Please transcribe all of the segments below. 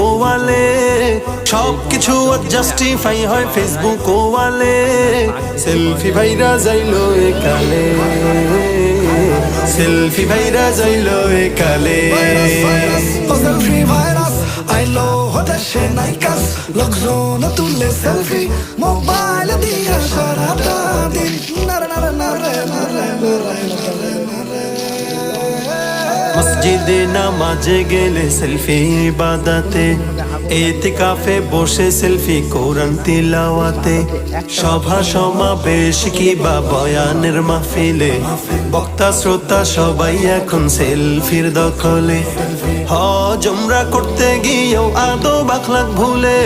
ওয়ালে, সবকিছু জাস্টিফাই হয় ফেসবুক ওয়ালে। সেলফি ভাইরা যাইলো একালে, সেলফি ভাইরা যাইলো একালে। সেলফি ভাইরাস আইলো দেশে নাইকাস, লোকজন তুলে সেলফি মোবাইল দিয়ে সারাটা দিন। মসজিদে নামাজে গেলে সেলফি ইবাদতে, ইতিকাফে বসে সেলফি কোরআন তিলাওয়াতে, সভা সমাবেশ কিবা বয়ানের মাহফিলে, বক্তা শ্রোতা সবাই এখন সেলফির দখলে। হজ উমরা করতে গিয়েও আদব আখলাক ভুলে,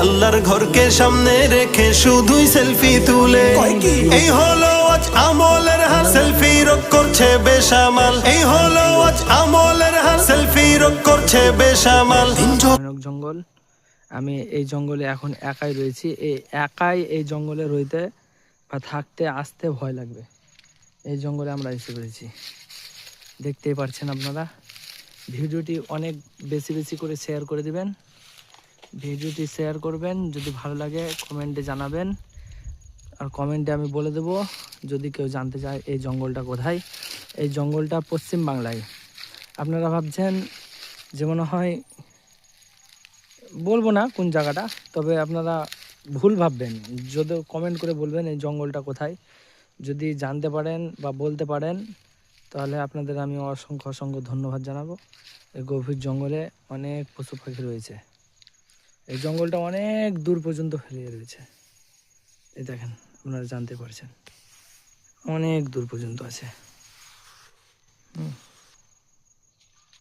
আল্লাহর ঘরকে সামনে রেখে শুধুই সেলফি তুলে। এই হলো আজ আমলের হাল, সেলফি রোগ করছে বেসামাল। এই হলো আজ আমলের হাল, সেলফি রোগ করছে বেসামাল। জঙ্গল, আমি এই জঙ্গলে এখন একাই রয়েছি। একাই এই জঙ্গলে রইতে বা থাকতে আসতে ভয় লাগবে। এই জঙ্গলে আমরা এসে পড়েছি, দেখতেই পাচ্ছেন আপনারা। ভিডিওটি অনেক বেশি বেশি করে শেয়ার করে দিবেন, ভিডিওটি শেয়ার করবেন। যদি ভালো লাগে কমেন্টে জানাবেন, আর কমেন্টে আমি বলে দেব যদি কেউ জানতে চায় এই জঙ্গলটা কোথায়। এই জঙ্গলটা পশ্চিম বাংলায়। আপনারা ভাবছেন যে মনে হয় বলবো না কোন জায়গাটা, তবে আপনারা ভুল ভাববেন। যদি কমেন্ট করে বলবেন এই জঙ্গলটা কোথায়, যদি জানতে পারেন বা বলতে পারেন তাহলে আপনাদের আমি অসংখ্য অসংখ্য ধন্যবাদ জানাবো। এই গভীর জঙ্গলে অনেক পশু পাখি রয়েছে। এই জঙ্গলটা অনেক দূর পর্যন্ত ফেলিয়ে রয়েছে। এই দেখেন, আপনারা জানতে পারছেন অনেক দূর পর্যন্ত আছে।